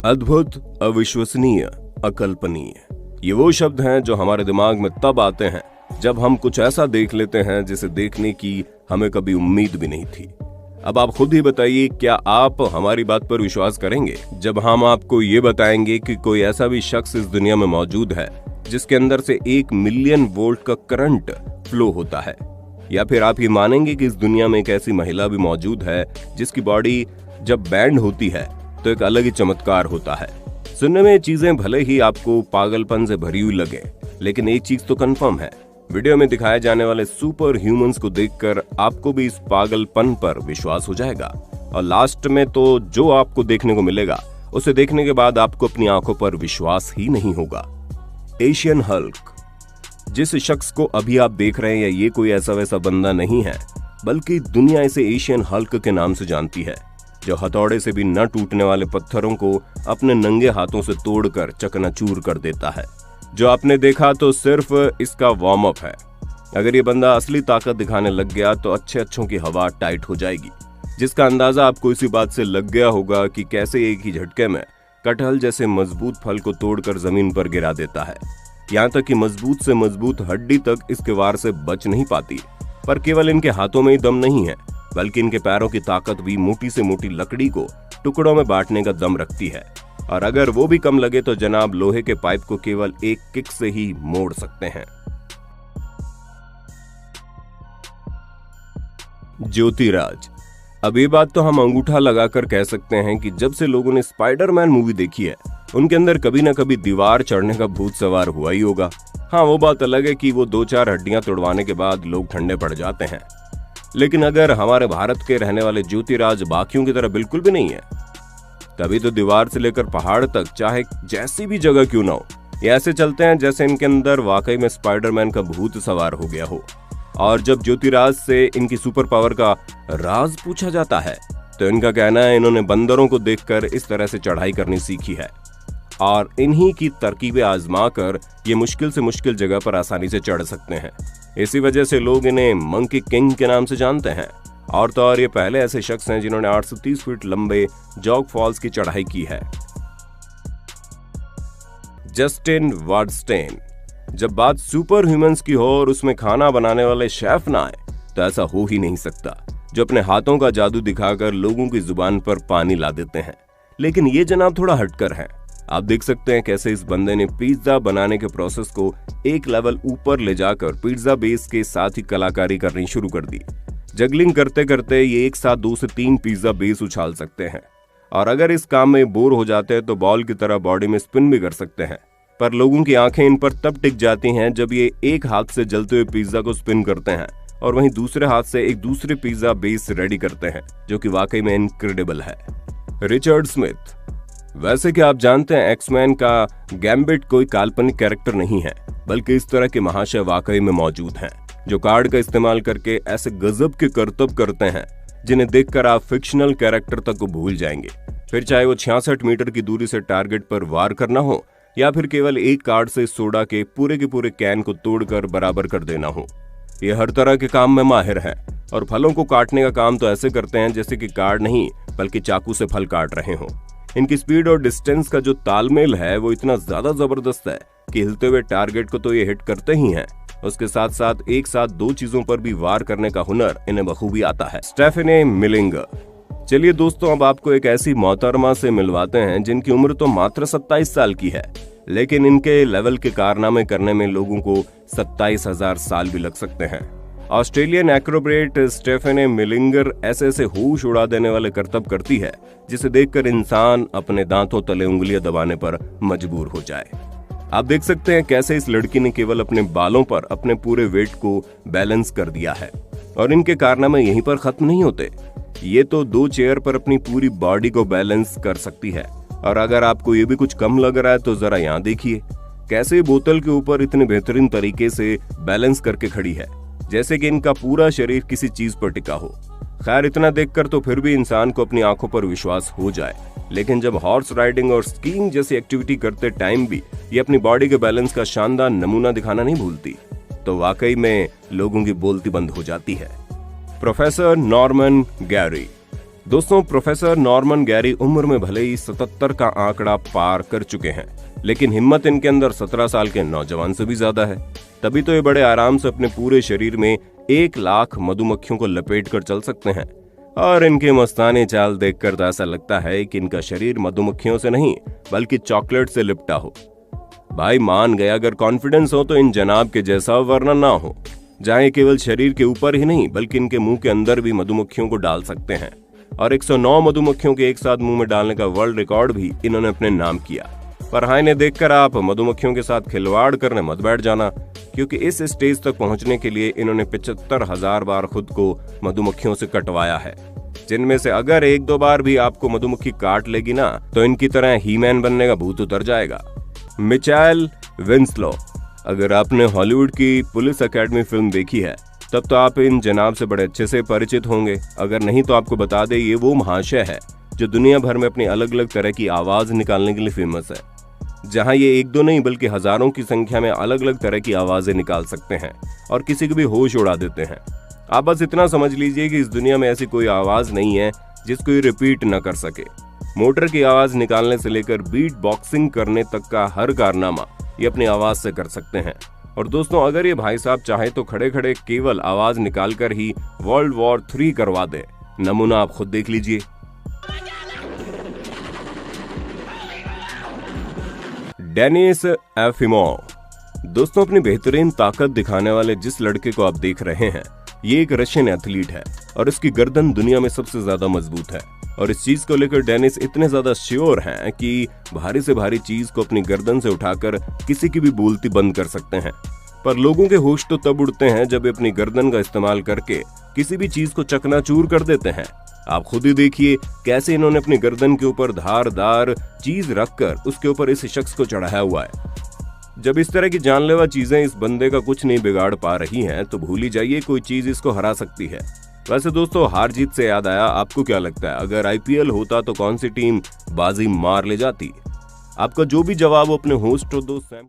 अद्भुत, अविश्वसनीय, अकल्पनीय, ये वो शब्द हैं जो हमारे दिमाग में तब आते हैं जब हम कुछ ऐसा देख लेते हैं जिसे देखने की हमें कभी उम्मीद भी नहीं थी। अब आप खुद ही बताइए, क्या आप हमारी बात पर विश्वास करेंगे जब हम आपको ये बताएंगे कि कोई ऐसा भी शख्स इस दुनिया में मौजूद है जिसके अंदर से 1 मिलियन वोल्ट का करंट फ्लो होता है? या फिर आप ये मानेंगे कि इस दुनिया में एक ऐसी महिला भी मौजूद है जिसकी बॉडी जब बैंड होती है तो एक अलग ही चमत्कार होता है। सुनने में ये चीजें भले ही आपको पागलपन से भरी हुई लगे, लेकिन एक चीज तो कंफर्म है, वीडियो में दिखाए जाने वाले सुपर ह्यूमंस को देखकर आपको भी इस पागलपन पर विश्वास हो जाएगा। और लास्ट में तो जो आपको देखने को मिलेगा उसे देखने के बाद आपको अपनी आंखों पर विश्वास ही नहीं होगा। एशियन हल्क, जिस शख्स को अभी आप देख रहे हैं, ये कोई ऐसा वैसा बंदा नहीं है, बल्कि दुनिया इसे एशियन हल्क के नाम से जानती है, जो हथौड़े से भी न टूटने वाले पत्थरों को अपने नंगे हाथों से तोड़कर चकनाचूर कर देता है। जो आपने देखा तो सिर्फ इसका वार्म अप है। अगर ये बंदा असली ताकत दिखाने लग गया तो अच्छों की हवा टाइट हो जाएगी, जिसका अंदाजा आपको इसी बात से लग गया होगा कि कैसे एक ही झटके में कटहल जैसे मजबूत फल को तोड़कर जमीन पर गिरा देता है। यहाँ तक कि मजबूत से मजबूत हड्डी तक इसके वार से बच नहीं पाती। पर केवल इनके हाथों में ही दम नहीं है, बल्कि इनके पैरों की ताकत भी मोटी से मोटी लकड़ी को टुकड़ों में बांटने का दम रखती है। और अगर वो भी कम लगे तो जनाब लोहे के पाइप को केवल एक किक से ही मोड़ सकते हैं। ज्योतिराज, अब ये बात तो हम अंगूठा लगाकर कह सकते हैं कि जब से लोगों ने स्पाइडरमैन मूवी देखी है, उनके अंदर कभी न कभी दीवार चढ़ने का भूत सवार हुआ ही होगा। हाँ, वो बात अलग है कि वो 2-4 हड्डियां तोड़वाने के बाद लोग ठंडे पड़ जाते हैं, लेकिन अगर हमारे भारत के रहने वाले ज्योतिराज बाकियों की तरह बिल्कुल भी नहीं है, तभी तो दीवार से लेकर पहाड़ तक चाहे जैसी भी जगह क्यों ना हो, ये ऐसे चलते हैं जैसे इनके अंदर वाकई में स्पाइडरमैन का भूत सवार हो गया हो। और जब ज्योतिराज से इनकी सुपर पावर का राज पूछा जाता है तो इनका कहना है इन्होंने बंदरों को देखकर इस तरह से चढ़ाई करनी सीखी है और इन्हीं की तरकीबें आजमा कर ये मुश्किल से मुश्किल जगह पर आसानी से चढ़ सकते हैं। इसी वजह से लोग इन्हें मंकी किंग के नाम से जानते हैं। और तो और ये पहले ऐसे शख्स हैं जिन्होंने 830 फीट लंबे जॉग फॉल्स की चढ़ाई की है। जस्टिन वार्डस्टेन, जब बात सुपर ह्यूमंस की हो और उसमें खाना बनाने वाले शेफ ना आए तो ऐसा हो ही नहीं सकता, जो अपने हाथों का जादू दिखाकर लोगों की जुबान पर पानी ला देते हैं। लेकिन ये जनाब थोड़ा हटकर है। आप देख सकते हैं कैसे इस बंदे ने पिज्जा बनाने के प्रोसेस को एक लेवल ऊपर ले जाकर पिज्जा बेस के साथ ही कलाकारी करनी शुरू कर दी। जगलिंग करते करते ये एक साथ 2 से 3 पिज्जा बेस उछाल सकते हैं और अगर इस काम में बोर हो जाते हैं तो बॉल की तरह बॉडी में स्पिन भी कर सकते हैं। पर लोगों की आंखें इन पर तब टिक जाती हैं जब ये एक हाथ से जलते हुए पिज्जा को स्पिन करते हैं और वहीं दूसरे हाथ से एक दूसरे पिज्जा बेस रेडी करते हैं, जो कि वाकई में इनक्रेडिबल है। रिचर्ड स्मिथ, वैसे कि आप जानते हैं एक्समैन का गैम्बिट कोई काल्पनिक कैरेक्टर नहीं है, बल्कि इस तरह के महाशय वाकई में मौजूद हैं, जो कार्ड का इस्तेमाल करके ऐसे गजब के करतब करते हैं जिन्हें देखकर आप फिक्शनल कैरेक्टर तक को भूल जाएंगे। फिर चाहे वो 66 मीटर की दूरी से टारगेट पर वार करना हो या फिर केवल एक कार्ड से सोडा के पूरे कैन को तोड़कर बराबर कर देना हो। ये हर तरह के काम में माहिर है और फलों को काटने का काम तो ऐसे करते हैं जैसे कि कार्ड नहीं बल्कि चाकू से फल काट रहे हों। इनकी स्पीड और डिस्टेंस का जो तालमेल है वो इतना ज्यादा जबरदस्त है कि हिलते हुए टारगेट को तो ये हिट करते ही हैं, उसके साथ साथ एक साथ 2 चीजों पर भी वार करने का हुनर इन्हें बखूबी आता है। स्टेफनी मिलिंगर, चलिए दोस्तों, अब आपको एक ऐसी मोहतरमा से मिलवाते हैं जिनकी उम्र तो मात्र 27 साल की है, लेकिन इनके लेवल के कारनामे करने में लोगों को 27,000 साल भी लग सकते हैं। ऑस्ट्रेलियन एक्रोबेट स्टेफनी मिलिंगर ऐसे होश उड़ा देने वाले करतब करती है जिसे देखकर इंसान अपने दांतों तले उंगलियां दबाने पर मजबूर हो जाए। आप देख सकते हैं कैसे इस लड़की ने केवल अपने बालों पर अपने पूरे वेट को बैलेंस कर दिया है और इनके कारनामे यहीं पर खत्म नहीं होते। ये तो 2 चेयर पर अपनी पूरी बॉडी को बैलेंस कर सकती है। और अगर आपको ये भी कुछ कम लग रहा है तो जरा यहाँ देखिए कैसे बोतल के ऊपर इतने बेहतरीन तरीके से बैलेंस करके खड़ी है, जैसे कि इनका पूरा शरीर किसी चीज पर टिका हो। खैर, इतना देखकर तो फिर भी इंसान को अपनी आंखों पर विश्वास हो जाए, लेकिन जब हॉर्स राइडिंग और स्कीइंग जैसी एक्टिविटी करते टाइम भी ये अपनी बॉडी के बैलेंस का शानदार नमूना दिखाना नहीं भूलती, तो वाकई में लोगों की बोलती बंद हो जाती है। प्रोफेसर नॉर्मन गैरी, दोस्तों, प्रोफेसर नॉर्मन गैरी उम्र में भले ही 77 का आंकड़ा पार कर चुके हैं, लेकिन हिम्मत इनके अंदर 17 साल के नौजवान से भी ज्यादा है। तभी तो ये बड़े आराम से अपने पूरे शरीर में 1 लाख मधुमक्खियों को लपेट कर चल सकते हैं। और इनके मस्तानी चाल देखकर तो ऐसा लगता है कि इनका शरीर मधुमक्खियों से नहीं बल्कि चॉकलेट से लिपटा हो। भाई मान गया, अगर कॉन्फिडेंस हो तो इन जनाब के जैसा वर्णन ना हो, जहां ये केवल शरीर के ऊपर ही नहीं बल्कि इनके मुंह के अंदर भी मधुमक्खियों को डाल सकते हैं। और 109 मधुमक्खियों के एक साथ मुंह में डालने का वर्ल्ड रिकॉर्ड भी इन्होंने अपने नाम किया। पर हाँ, इन्हें देखकर आप मधुमक्खियों के साथ खिलवाड़ करने मत बैठ जाना, क्योंकि इस स्टेज तक पहुंचने के लिए इन्होंने 75,000 बार खुद को मधुमक्खियों से कटवाया है, जिनमें से अगर 1-2 बार भी आपको मधुमक्खी काट लेगी ना तो इनकी तरह हीमैन बनने का भूत उतर जाएगा। Mitchell Winslow. अगर आपने हॉलीवुड की पुलिस एकेडमी फिल्म देखी है तब तो आप इन जनाब से बड़े अच्छे से परिचित होंगे। अगर नहीं तो आपको बता दें, ये वो महाशय है जो दुनिया भर में अपनी अलग अलग तरह की आवाज निकालने के लिए फेमस है, जहां ये 1-2 नहीं बल्कि हजारों की संख्या में अलग अलग तरह की आवाजें निकाल सकते हैं और किसी को भी होश उड़ा देते हैं। आप बस इतना समझ लीजिए कि इस दुनिया में ऐसी कोई आवाज नहीं है जिसको ये रिपीट न कर सके। मोटर की आवाज निकालने से लेकर बीट बॉक्सिंग करने तक का हर कारनामा ये अपनी आवाज से कर सकते हैं। और दोस्तों, अगर ये भाई साहब चाहे तो खड़े खड़े केवल आवाज निकालकर ही वर्ल्ड वॉर 3 करवा दे। नमूना आप खुद देख लीजिए। डेनिस एफिमोव। दोस्तों, अपनी बेहतरीन ताकत दिखाने वाले जिस लड़के को आप देख रहे हैं, ये एक रशियन एथलीट है और इसकी गर्दन दुनिया में सबसे ज्यादा मजबूत है। और इस चीज को लेकर डेनिस इतने ज्यादा श्योर हैं कि भारी से भारी चीज को अपनी गर्दन से उठाकर किसी की भी बोलती बंद कर सकते हैं। पर लोगों के होश तो तब उड़ते हैं जब ये अपनी गर्दन का इस्तेमाल करके किसी भी चीज को चकनाचूर कर देते हैं। आप खुद ही देखिए कैसे इन्होंने अपनी गर्दन के ऊपर धारदार चीज रखकर उसके ऊपर इस शख्स को चढ़ाया हुआ है। जब इस तरह की जानलेवा चीजें इस बंदे का कुछ नहीं बिगाड़ पा रही हैं, तो भूल ही जाइए कोई चीज इसको हरा सकती है। वैसे दोस्तों, हार जीत से याद आया, आपको क्या लगता है अगर IPL होता तो कौन सी टीम बाजी मार ले जाती? आपका जो भी जवाब हो अपने होस्ट और दोस्त सैम